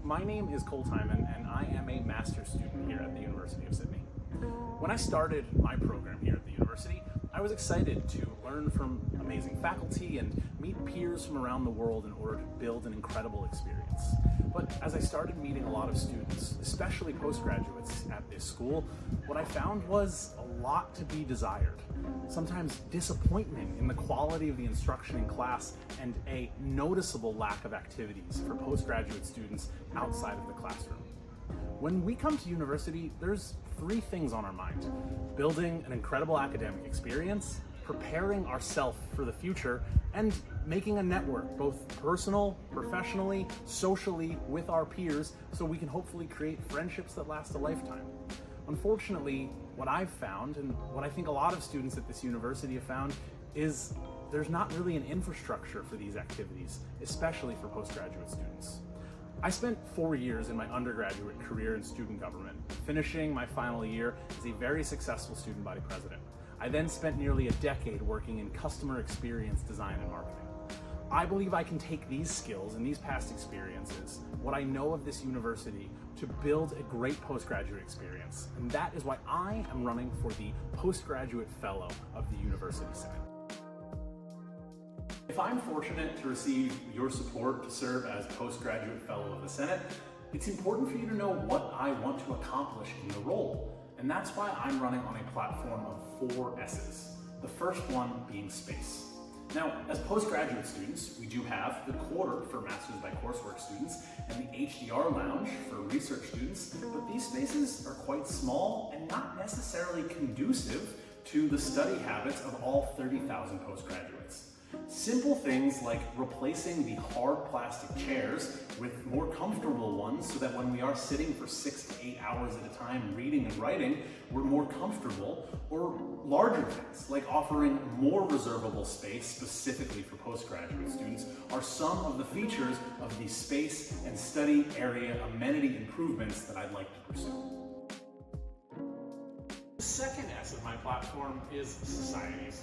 My name is Cole Tyman, and I am a master's student here at the University of Sydney. When I started my program here at the university, I was excited to learn from amazing faculty and meet peers from around the world in order to build an incredible experience. But as I started meeting a lot of students, especially postgraduates at this school, what I found was a lot to be desired. Sometimes disappointment in the quality of the instruction in class and a noticeable lack of activities for postgraduate students outside of the classroom. When we come to university, there's three things on our mind: building an incredible academic experience, preparing ourselves for the future, and making a network, both personal, professionally, socially, with our peers, so we can hopefully create friendships that last a lifetime. Unfortunately, what I've found, and what I think a lot of students at this university have found, is there's not really an infrastructure for these activities, especially for postgraduate students. I spent 4 years in my undergraduate career in student government, finishing my final year as a very successful student body president. I then spent nearly a decade working in customer experience design and marketing. I believe I can take these skills and these past experiences, what I know of this university, to build a great postgraduate experience. And that is why I am running for the Postgraduate Fellow of the University Senate. If I'm fortunate to receive your support to serve as Postgraduate Fellow of the Senate, it's important for you to know what I want to accomplish in the role. And that's why I'm running on a platform of 4 S's. The first one being space. Now, as postgraduate students, we do have the Quarter for Masters by Coursework students and the HDR Lounge for research students, but these spaces are quite small and not necessarily conducive to the study habits of all 30,000 postgraduates. Simple things like replacing the hard plastic chairs with more comfortable ones so that when we are sitting for 6 to 8 hours at a time reading and writing, we're more comfortable, or larger things like offering more reservable space specifically for postgraduate students are some of the features of the space and study area amenity improvements that I'd like to pursue. The second S of my platform is societies.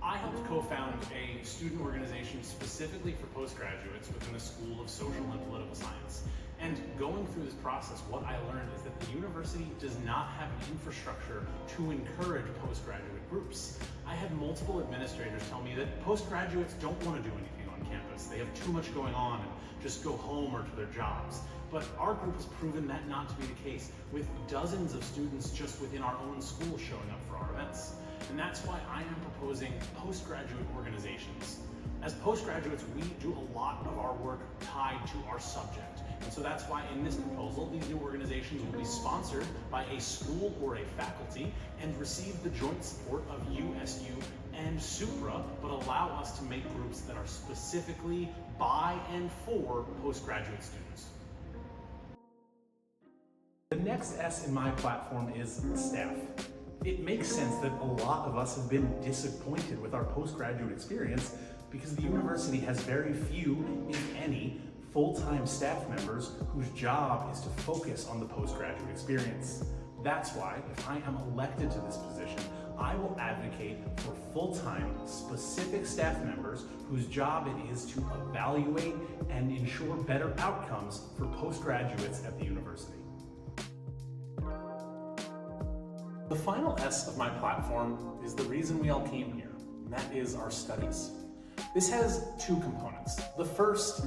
I helped co-found a student organization specifically for postgraduates within the School of Social and Political Science. And going through this process, what I learned is that the university does not have an infrastructure to encourage postgraduate groups. I had multiple administrators tell me that postgraduates don't want to do anything on campus. They have too much going on and just go home or to their jobs. But our group has proven that not to be the case, with dozens of students just within our own school showing up for our events. And that's why I am proposing postgraduate organizations. As postgraduates, we do a lot of our work tied to our subject. And so that's why in this proposal, these new organizations will be sponsored by a school or a faculty and receive the joint support of USU and Supra, but allow us to make groups that are specifically by and for postgraduate students. The next S in my platform is staff. It makes sense that a lot of us have been disappointed with our postgraduate experience because the university has very few, if any, full-time staff members whose job is to focus on the postgraduate experience. That's why, if I am elected to this position, I will advocate for full-time, specific staff members whose job it is to evaluate and ensure better outcomes for postgraduates at the university. The final S of my platform is the reason we all came here, and that is our studies. This has 2 components. The first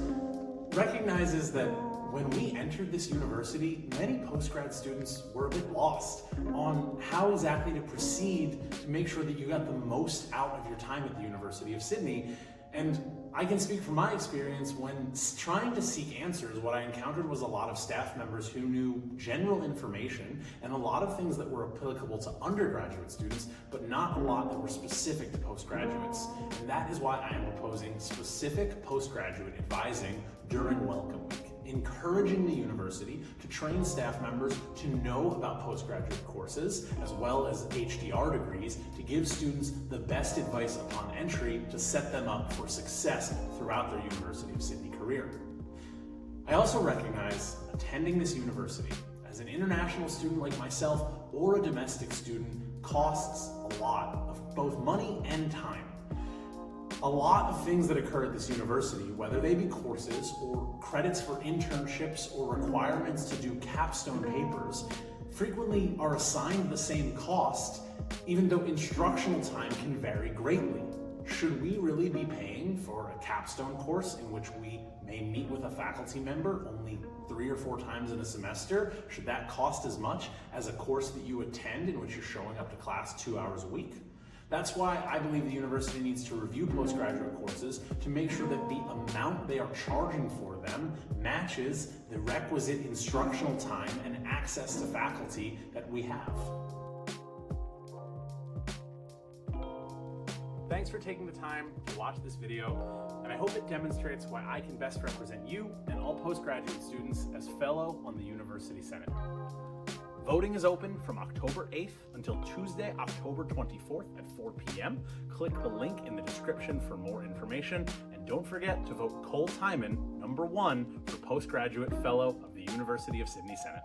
recognizes that when we entered this university, many postgrad students were a bit lost on how exactly to proceed to make sure that you got the most out of your time at the University of Sydney. And I can speak from my experience when trying to seek answers, what I encountered was a lot of staff members who knew general information and a lot of things that were applicable to undergraduate students, but not a lot that were specific to postgraduates. And that is why I am proposing specific postgraduate advising during Welcome Week, encouraging the university to train staff members to know about postgraduate courses as well as HDR degrees to give students the best advice upon entry to set them up for success throughout their University of Sydney career. I also recognize attending this university as an international student like myself or a domestic student costs a lot of both money and time. A lot of things that occur at this university, whether they be courses or credits for internships or requirements to do capstone papers, frequently are assigned the same cost, even though instructional time can vary greatly. Should we really be paying for a capstone course in which we may meet with a faculty member only 3 or 4 times in a semester? Should that cost as much as a course that you attend in which you're showing up to class 2 hours a week? That's why I believe the university needs to review postgraduate courses to make sure that the amount they are charging for them matches the requisite instructional time and access to faculty that we have. Thanks for taking the time to watch this video, and I hope it demonstrates why I can best represent you and all postgraduate students as fellow on the University Senate. Voting is open from October 8th until Tuesday, October 24th at 4 p.m. Click the link in the description for more information, and don't forget to vote Cole Tyman, #1, for Postgraduate Fellow of the University of Sydney Senate.